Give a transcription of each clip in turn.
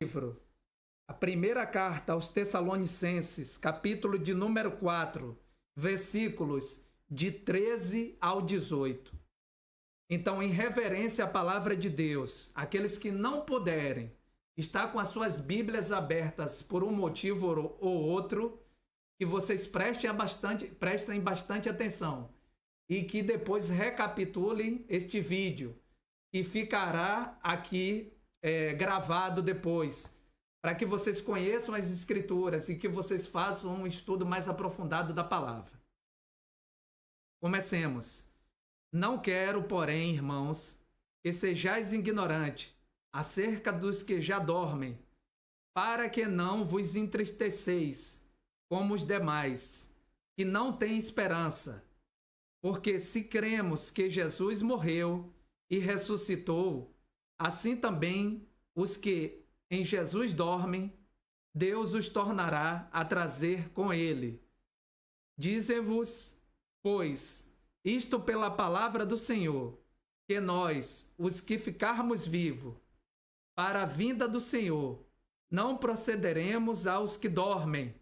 livro, a primeira carta aos Tessalonicenses, capítulo de número 4, versículos de 13 ao 18. Então, em reverência à palavra de Deus, aqueles que não puderem estar com as suas Bíblias abertas por um motivo ou outro, que vocês prestem bastante atenção e que depois recapitulem este vídeo, que ficará aqui gravado depois, para que vocês conheçam as Escrituras e que vocês façam um estudo mais aprofundado da palavra. Comecemos. Não quero, porém, irmãos, que sejais ignorantes acerca dos que já dormem, para que não vos entristeceis como os demais, que não têm esperança. Porque se cremos que Jesus morreu e ressuscitou, assim também os que em Jesus dormem, Deus os tornará a trazer com ele. Dizem-vos, pois, isto pela palavra do Senhor, que nós, os que ficarmos vivos, para a vinda do Senhor, não procederemos aos que dormem.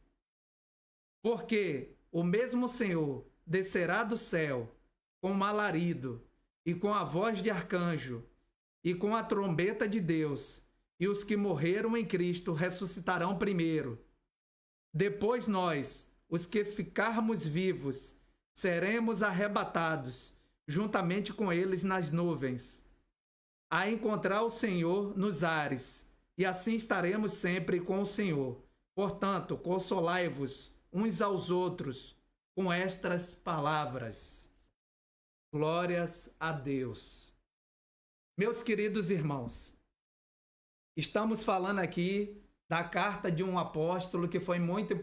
Porque o mesmo Senhor descerá do céu com um alarido, e com a voz de arcanjo, e com a trombeta de Deus, e os que morreram em Cristo ressuscitarão primeiro. Depois nós, os que ficarmos vivos, seremos arrebatados, juntamente com eles nas nuvens, a encontrar o Senhor nos ares, e assim estaremos sempre com o Senhor. Portanto, consolai-vos uns aos outros com estas palavras. Glórias a Deus. Meus queridos irmãos, estamos falando aqui da carta de um apóstolo que foi muito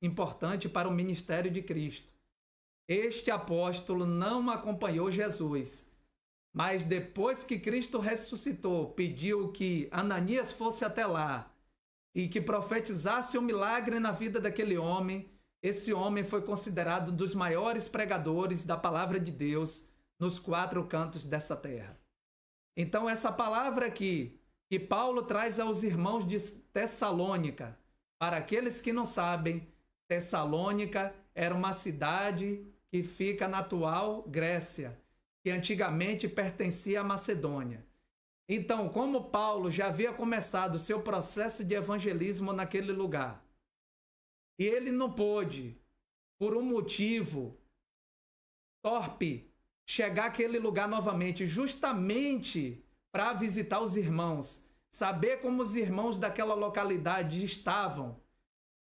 importante para o ministério de Cristo. Este apóstolo não acompanhou Jesus, mas depois que Cristo ressuscitou, pediu que Ananias fosse até lá e que profetizasse um milagre na vida daquele homem. Esse homem foi considerado um dos maiores pregadores da palavra de Deus nos 4 cantos dessa terra. Então, essa palavra aqui, que Paulo traz aos irmãos de Tessalônica, para aqueles que não sabem, Tessalônica era uma cidade que fica na atual Grécia, que antigamente pertencia à Macedônia. Então, como Paulo já havia começado o seu processo de evangelismo naquele lugar, e ele não pôde, por um motivo torpe, chegar àquele lugar novamente, justamente para visitar os irmãos, saber como os irmãos daquela localidade estavam.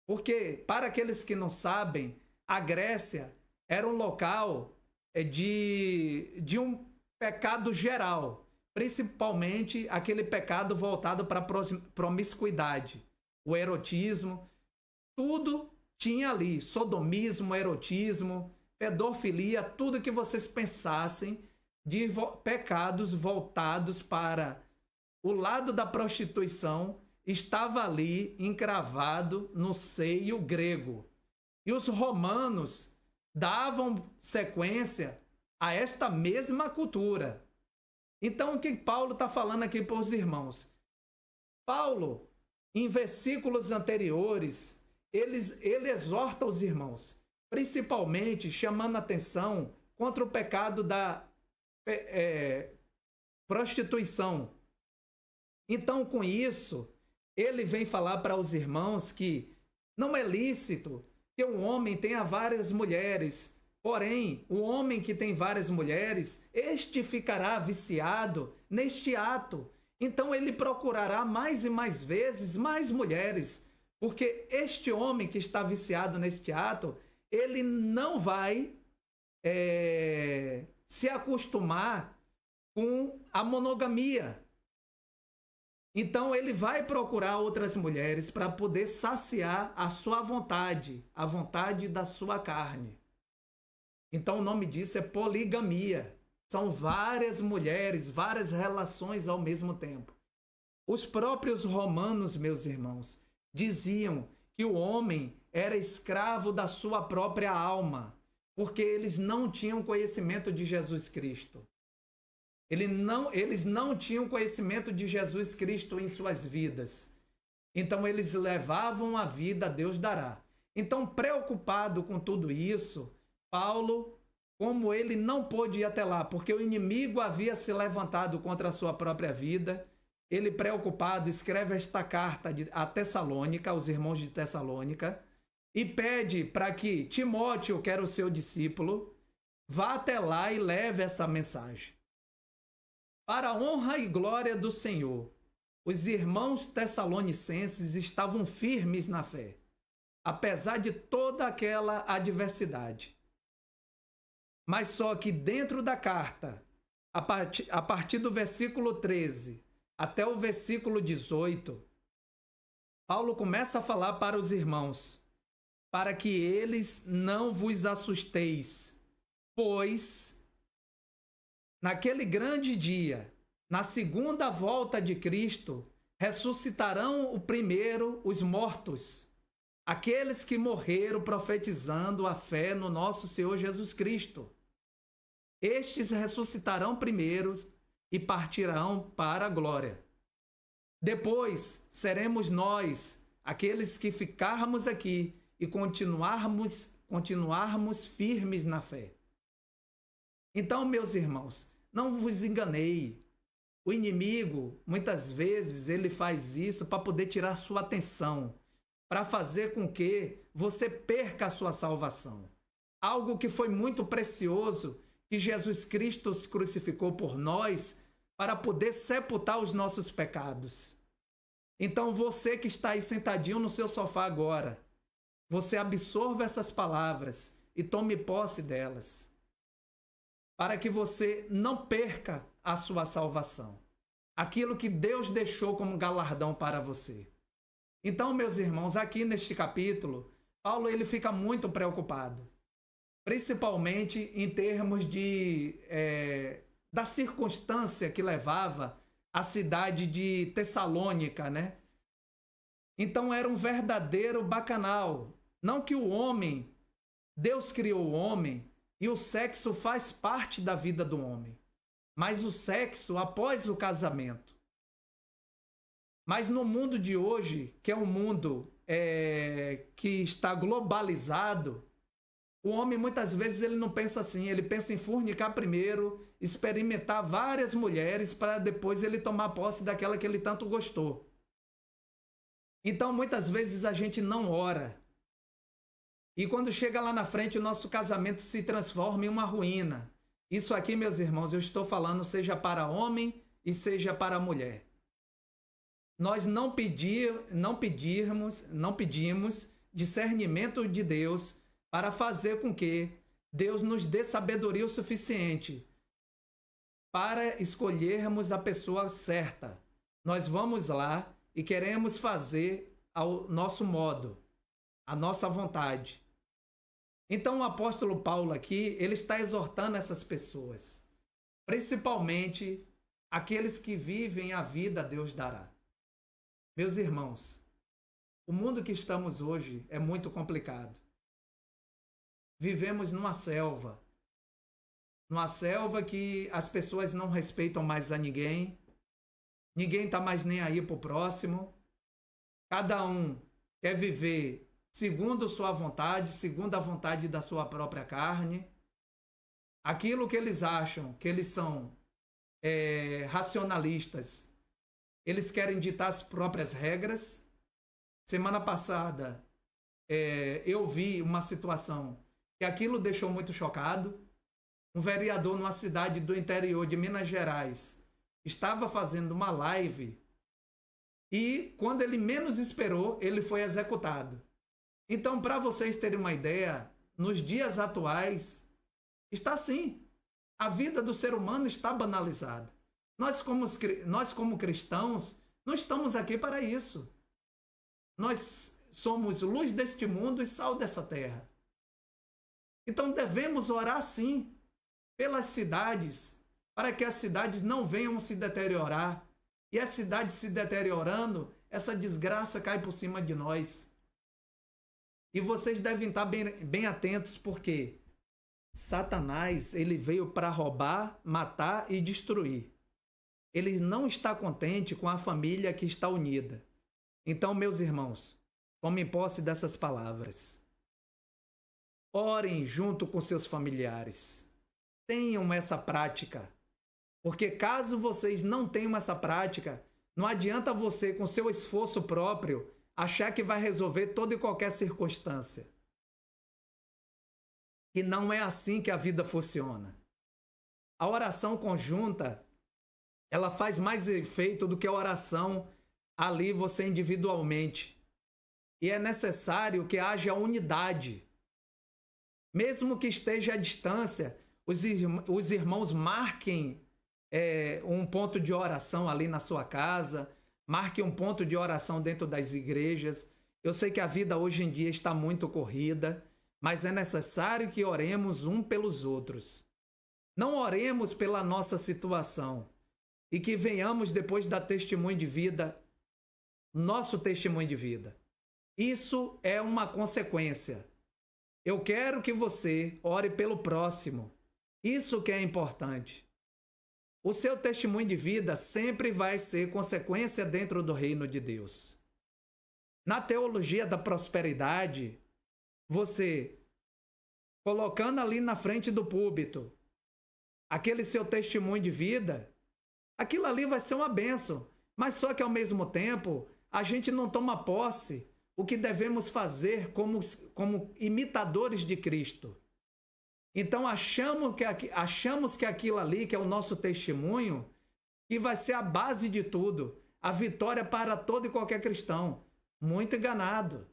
Porque, para aqueles que não sabem, a Grécia era um local de um pecado geral, principalmente aquele pecado voltado para a promiscuidade, o erotismo. Tudo tinha ali, sodomismo, erotismo, pedofilia, tudo que vocês pensassem de pecados voltados para o lado da prostituição estava ali encravado no seio grego. E os romanos davam sequência a esta mesma cultura. Então, o que Paulo está falando aqui para os irmãos? Paulo, em versículos anteriores, ele exorta os irmãos, principalmente chamando atenção contra o pecado da prostituição. Então, com isso, ele vem falar para os irmãos que não é lícito que um homem tenha várias mulheres, porém, o homem que tem várias mulheres, este ficará viciado neste ato. Então, ele procurará mais e mais vezes mais mulheres, porque este homem que está viciado neste ato, ele não vai se acostumar com a monogamia. Então ele vai procurar outras mulheres para poder saciar a sua vontade, a vontade da sua carne. Então o nome disso é poligamia. São várias mulheres, várias relações ao mesmo tempo. Os próprios romanos, meus irmãos, diziam que o homem era escravo da sua própria alma, porque eles não tinham conhecimento de Jesus Cristo. Eles não tinham conhecimento de Jesus Cristo em suas vidas. Então eles levavam a vida, Deus dará. Então, preocupado com tudo isso, Paulo, como ele não pôde ir até lá, porque o inimigo havia se levantado contra a sua própria vida, ele preocupado escreve esta carta a Tessalônica, aos irmãos de Tessalônica, e pede para que Timóteo, que era o seu discípulo, vá até lá e leve essa mensagem. Para a honra e glória do Senhor, os irmãos tessalonicenses estavam firmes na fé, apesar de toda aquela adversidade. Mas só que dentro da carta, a partir do versículo 13 até o versículo 18, Paulo começa a falar para os irmãos, para que eles não vos assusteis, pois naquele grande dia, na segunda volta de Cristo, ressuscitarão o primeiro os mortos, aqueles que morreram profetizando a fé no nosso Senhor Jesus Cristo. Estes ressuscitarão primeiros e partirão para a glória. Depois seremos nós, aqueles que ficarmos aqui e continuarmos firmes na fé. Então, meus irmãos, não vos enganei. O inimigo, muitas vezes, ele faz isso para poder tirar sua atenção, para fazer com que você perca a sua salvação. Algo que foi muito precioso, que Jesus Cristo se crucificou por nós, para poder sepultar os nossos pecados. Então, você que está aí sentadinho no seu sofá agora, você absorva essas palavras e tome posse delas, para que você não perca a sua salvação, aquilo que Deus deixou como galardão para você. Então, meus irmãos, aqui neste capítulo, Paulo ele fica muito preocupado, principalmente em termos da circunstância que levava a cidade de Tessalônica, né? Então era um verdadeiro bacanal. Não que o homem, Deus criou o homem e o sexo faz parte da vida do homem, mas o sexo após o casamento. Mas no mundo de hoje, que é um mundo que está globalizado, o homem muitas vezes ele não pensa assim, ele pensa em fornicar primeiro, experimentar várias mulheres para depois ele tomar posse daquela que ele tanto gostou. Então muitas vezes a gente não ora. E quando chega lá na frente o nosso casamento se transforma em uma ruína. Isso aqui, meus irmãos, eu estou falando seja para homem e seja para mulher. Nós não pedimos discernimento de Deus para fazer com que Deus nos dê sabedoria o suficiente para escolhermos a pessoa certa. Nós vamos lá e queremos fazer ao nosso modo, a nossa vontade. Então o apóstolo Paulo aqui, ele está exortando essas pessoas, principalmente aqueles que vivem a vida Deus dará. Meus irmãos, o mundo que estamos hoje é muito complicado. Vivemos numa selva que as pessoas não respeitam mais a ninguém está mais nem aí para o próximo, cada um quer viver segundo sua vontade, segundo a vontade da sua própria carne, aquilo que eles acham que eles são racionalistas, eles querem ditar as próprias regras. Semana passada eu vi uma situação que aquilo deixou muito chocado. Um vereador numa cidade do interior de Minas Gerais estava fazendo uma live e quando ele menos esperou, ele foi executado. Então, para vocês terem uma ideia, nos dias atuais, está assim. A vida do ser humano está banalizada. Nós como cristãos, não estamos aqui para isso. Nós somos luz deste mundo e sal dessa terra. Então devemos orar sim pelas cidades, para que as cidades não venham se deteriorar. E a cidade se deteriorando, essa desgraça cai por cima de nós. E vocês devem estar bem atentos, porque Satanás ele veio para roubar, matar e destruir. Ele não está contente com a família que está unida. Então, meus irmãos, tomem posse dessas palavras. Orem junto com seus familiares. Tenham essa prática. Porque caso vocês não tenham essa prática, não adianta você, com seu esforço próprio, achar que vai resolver toda e qualquer circunstância. E não é assim que a vida funciona. A oração conjunta, ela faz mais efeito do que a oração ali você individualmente. E é necessário que haja unidade. Mesmo que esteja à distância, os irmãos marquem um ponto de oração ali na sua casa, marquem um ponto de oração dentro das igrejas. Eu sei que a vida hoje em dia está muito corrida, mas é necessário que oremos um pelos outros. Não oremos pela nossa situação e que venhamos depois da testemunho de vida, nosso testemunho de vida. Isso é uma consequência. Eu quero que você ore pelo próximo. Isso que é importante. O seu testemunho de vida sempre vai ser consequência dentro do reino de Deus. Na teologia da prosperidade, você colocando ali na frente do púlpito aquele seu testemunho de vida, aquilo ali vai ser uma bênção, mas só que ao mesmo tempo a gente não toma posse o que devemos fazer como imitadores de Cristo. Então achamos que aquilo ali, que é o nosso testemunho, que vai ser a base de tudo, a vitória para todo e qualquer cristão. Muito enganado.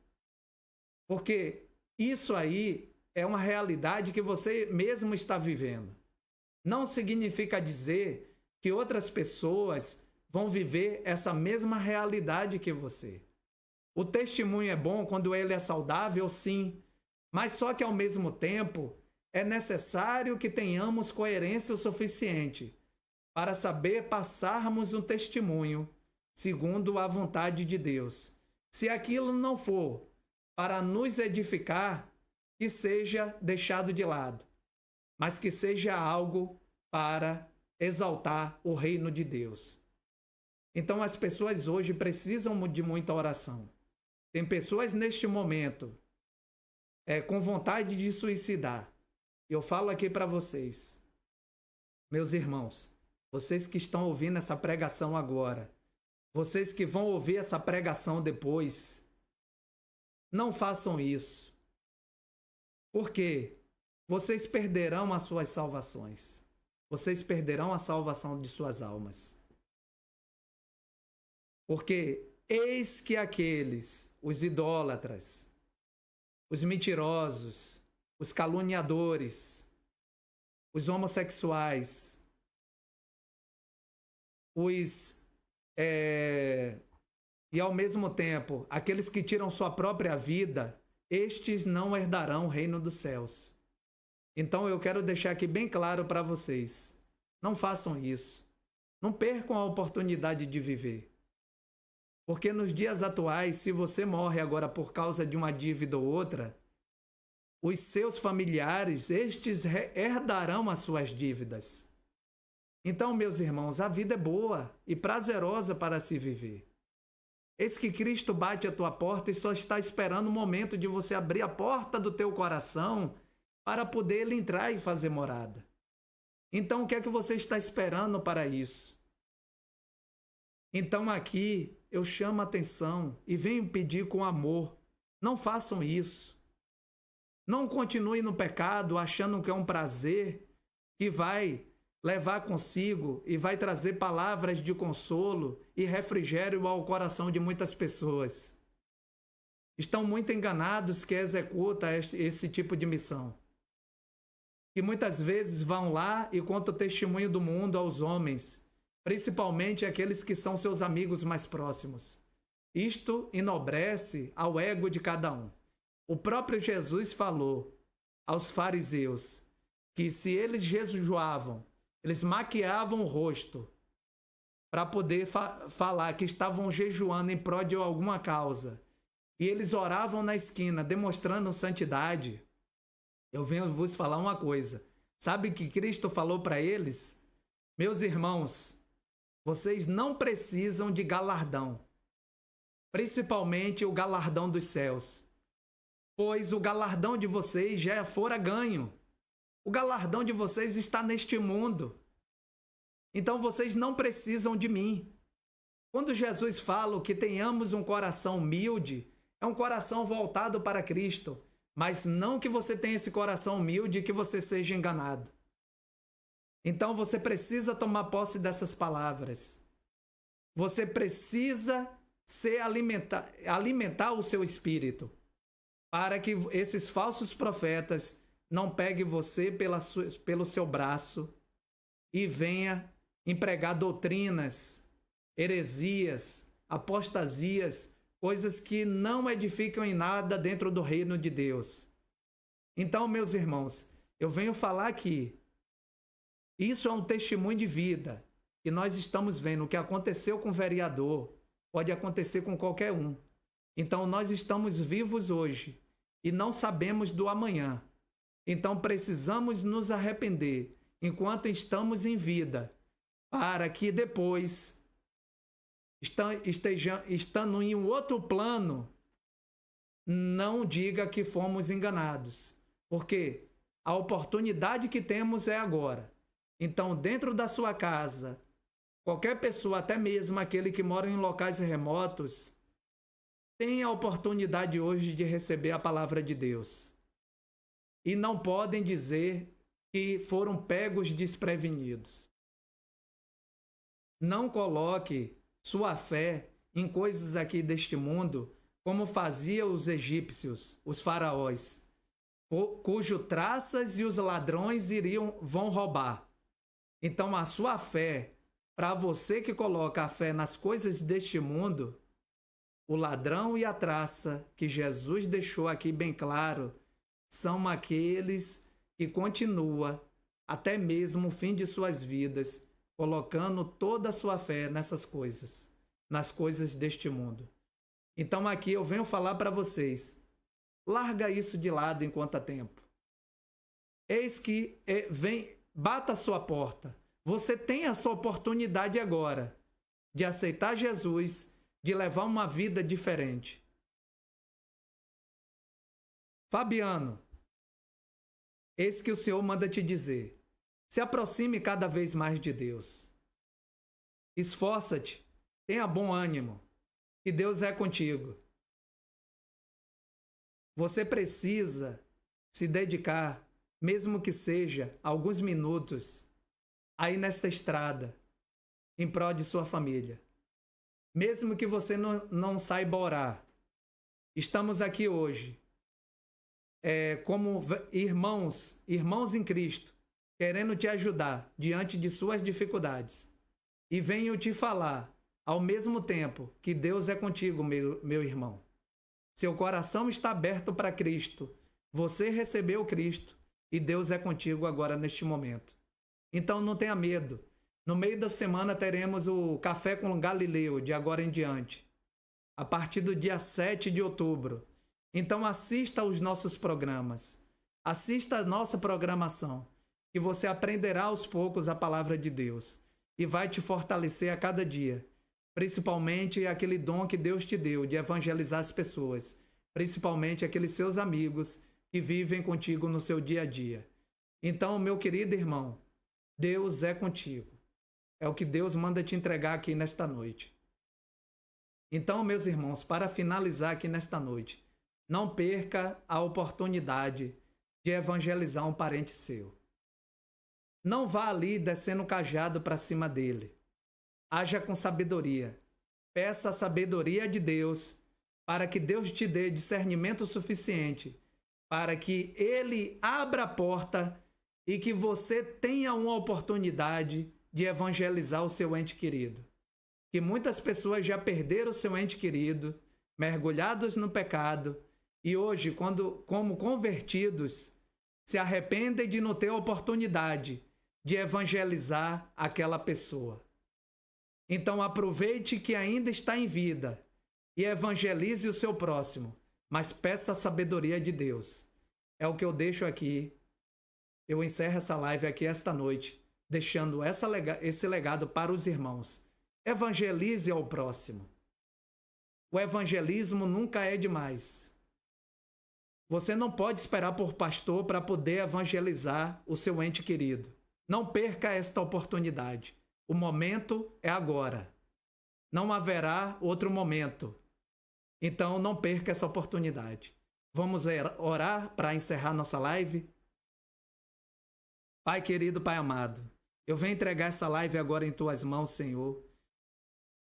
Porque isso aí é uma realidade que você mesmo está vivendo. Não significa dizer que outras pessoas vão viver essa mesma realidade que você. O testemunho é bom quando ele é saudável, sim, mas só que ao mesmo tempo é necessário que tenhamos coerência o suficiente para saber passarmos um testemunho segundo a vontade de Deus. Se aquilo não for para nos edificar, que seja deixado de lado, mas que seja algo para exaltar o reino de Deus. Então as pessoas hoje precisam de muita oração. Tem pessoas neste momento com vontade de suicidar. Eu falo aqui para vocês, meus irmãos, vocês que estão ouvindo essa pregação agora, vocês que vão ouvir essa pregação depois, não façam isso. Por quê? Vocês perderão as suas salvações. Vocês perderão a salvação de suas almas. Porque eis que aqueles, os idólatras, os mentirosos, os caluniadores, os homossexuais, e ao mesmo tempo, aqueles que tiram sua própria vida, estes não herdarão o reino dos céus. Então eu quero deixar aqui bem claro para vocês, não façam isso. Não percam a oportunidade de viver. Porque nos dias atuais, se você morre agora por causa de uma dívida ou outra, os seus familiares, estes herdarão as suas dívidas. Então, meus irmãos, a vida é boa e prazerosa para se viver. Eis que Cristo bate à tua porta e só está esperando o momento de você abrir a porta do teu coração para poder ele entrar e fazer morada. Então, o que é que você está esperando para isso? Então, aqui eu chamo a atenção e venho pedir com amor, não façam isso. Não continue no pecado achando que é um prazer que vai levar consigo e vai trazer palavras de consolo e refrigério ao coração de muitas pessoas. Estão muito enganados que executam esse tipo de missão. Que muitas vezes vão lá e contam o testemunho do mundo aos homens, principalmente aqueles que são seus amigos mais próximos. Isto enobrece ao ego de cada um. O próprio Jesus falou aos fariseus que se eles jejuavam, eles maquiavam o rosto para poder falar que estavam jejuando em prol de alguma causa. E eles oravam na esquina, demonstrando santidade. Eu venho vos falar uma coisa. Sabe o que Cristo falou para eles? Meus irmãos, vocês não precisam de galardão. principalmente o galardão dos céus, pois o galardão de vocês já fora ganho. O galardão de vocês está neste mundo. Então vocês não precisam de mim. Quando Jesus fala que tenhamos um coração humilde, é um coração voltado para Cristo, mas não que você tenha esse coração humilde e que você seja enganado. Então você precisa tomar posse dessas palavras. Você precisa alimentar o seu espírito, para que esses falsos profetas não peguem você pelo seu braço e venha empregar doutrinas, heresias, apostasias, coisas que não edificam em nada dentro do reino de Deus. Então, meus irmãos, eu venho falar aqui, isso é um testemunho de vida, que nós estamos vendo. O que aconteceu com o vereador pode acontecer com qualquer um. Então, nós estamos vivos hoje e não sabemos do amanhã. Então, precisamos nos arrepender enquanto estamos em vida, para que depois, estando em um outro plano, não diga que fomos enganados. Porque a oportunidade que temos é agora. Então, dentro da sua casa, qualquer pessoa, até mesmo aquele que mora em locais remotos, tem a oportunidade hoje de receber a palavra de Deus. E não podem dizer que foram pegos desprevenidos. Não coloque sua fé em coisas aqui deste mundo, como faziam os egípcios, os faraós, cujo traças e os ladrões vão roubar. Então a sua fé, para você que coloca a fé nas coisas deste mundo, o ladrão e a traça que Jesus deixou aqui bem claro, são aqueles que continuam até mesmo o fim de suas vidas, colocando toda a sua fé nessas coisas, nas coisas deste mundo. Então aqui eu venho falar para vocês, larga isso de lado enquanto há tempo. Eis que bata a sua porta. Você tem a sua oportunidade agora de aceitar Jesus, de levar uma vida diferente. Fabiano, eis que o Senhor manda te dizer, se aproxime cada vez mais de Deus. Esforça-te, tenha bom ânimo, que Deus é contigo. Você precisa se dedicar, mesmo que seja alguns minutos, aí nesta estrada, em prol de sua família. Mesmo que você não saiba orar, estamos aqui hoje, como irmãos em Cristo, querendo te ajudar diante de suas dificuldades. E venho te falar, ao mesmo tempo, que Deus é contigo, meu irmão. Seu coração está aberto para Cristo. Você recebeu Cristo e Deus é contigo agora neste momento. Então não tenha medo. No meio da semana teremos o Café com Galileu, de agora em diante, a partir do dia 7 de outubro. Então assista aos nossos programas. Assista a nossa programação, que você aprenderá aos poucos a palavra de Deus e vai te fortalecer a cada dia. Principalmente aquele dom que Deus te deu de evangelizar as pessoas, principalmente aqueles seus amigos que vivem contigo no seu dia a dia. Então, meu querido irmão, Deus é contigo. É o que Deus manda te entregar aqui nesta noite. Então, meus irmãos, para finalizar aqui nesta noite, não perca a oportunidade de evangelizar um parente seu. Não vá ali descendo o cajado para cima dele. Haja com sabedoria. Peça a sabedoria de Deus para que Deus te dê discernimento suficiente para que Ele abra a porta e que você tenha uma oportunidade de evangelizar o seu ente querido. Que muitas pessoas já perderam o seu ente querido, mergulhados no pecado, e hoje, como convertidos, se arrependem de não ter a oportunidade de evangelizar aquela pessoa. Então aproveite que ainda está em vida e evangelize o seu próximo, mas peça a sabedoria de Deus. É o que eu deixo aqui. Eu encerro essa live aqui esta noite, deixando esse legado para os irmãos. Evangelize ao próximo. O evangelismo nunca é demais. Você não pode esperar por pastor para poder evangelizar o seu ente querido. Não perca esta oportunidade. O momento é agora. Não haverá outro momento. Então não perca essa oportunidade. Vamos orar para encerrar nossa live? Pai querido, Pai amado, eu venho entregar essa live agora em Tuas mãos, Senhor.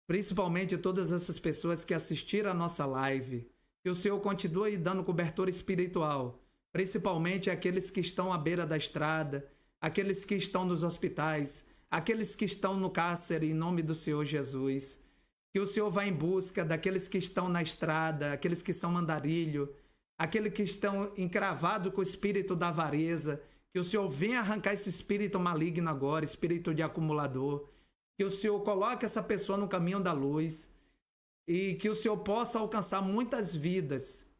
Principalmente todas essas pessoas que assistiram a nossa live. Que o Senhor continue dando cobertura espiritual. Principalmente aqueles que estão à beira da estrada, aqueles que estão nos hospitais, aqueles que estão no cárcere, em nome do Senhor Jesus. Que o Senhor vá em busca daqueles que estão na estrada, aqueles que são andarilho, aqueles que estão encravados com o espírito da avareza. Que o Senhor venha arrancar esse espírito maligno agora, espírito de acumulador. Que o Senhor coloque essa pessoa no caminho da luz e que o Senhor possa alcançar muitas vidas,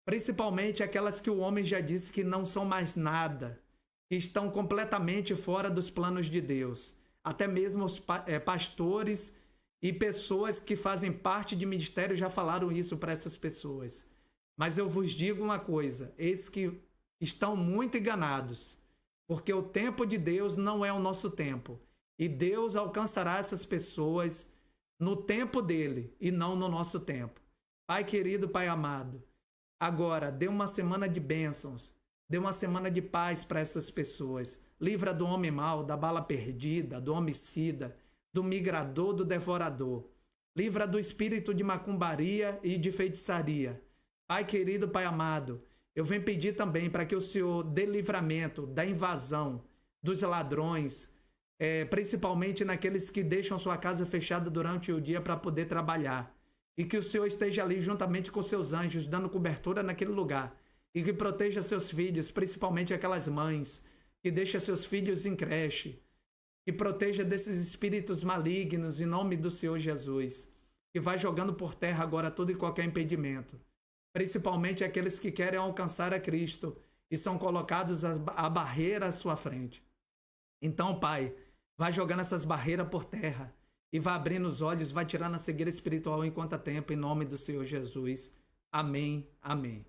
principalmente aquelas que o homem já disse que não são mais nada, que estão completamente fora dos planos de Deus. Até mesmo os pastores e pessoas que fazem parte de ministério já falaram isso para essas pessoas. Mas eu vos digo uma coisa, eis que estão muito enganados, porque o tempo de Deus não é o nosso tempo. E Deus alcançará essas pessoas no tempo dele e não no nosso tempo. Pai querido, Pai amado, agora dê uma semana de bênçãos, dê uma semana de paz para essas pessoas. Livra do homem mau, da bala perdida, do homicida, do migrador, do devorador. Livra do espírito de macumbaria e de feitiçaria. Pai querido, Pai amado, eu venho pedir também para que o Senhor dê livramento da invasão, dos ladrões, principalmente naqueles que deixam sua casa fechada durante o dia para poder trabalhar. E que o Senhor esteja ali juntamente com seus anjos, dando cobertura naquele lugar. E que proteja seus filhos, principalmente aquelas mães que deixam seus filhos em creche. Que proteja desses espíritos malignos em nome do Senhor Jesus. Que vai jogando por terra agora todo e qualquer impedimento. Principalmente aqueles que querem alcançar a Cristo e são colocados a barreira à sua frente. Então, Pai, vai jogando essas barreiras por terra e vai abrindo os olhos, vai tirando a cegueira espiritual enquanto há tempo, em nome do Senhor Jesus. Amém, amém.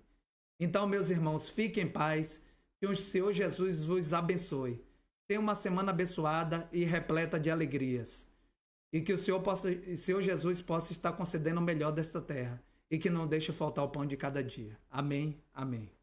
Então, meus irmãos, fiquem em paz, que o Senhor Jesus vos abençoe. Tenha uma semana abençoada e repleta de alegrias. E que o Senhor Jesus possa estar concedendo o melhor desta terra e que não deixe faltar o pão de cada dia. Amém, amém.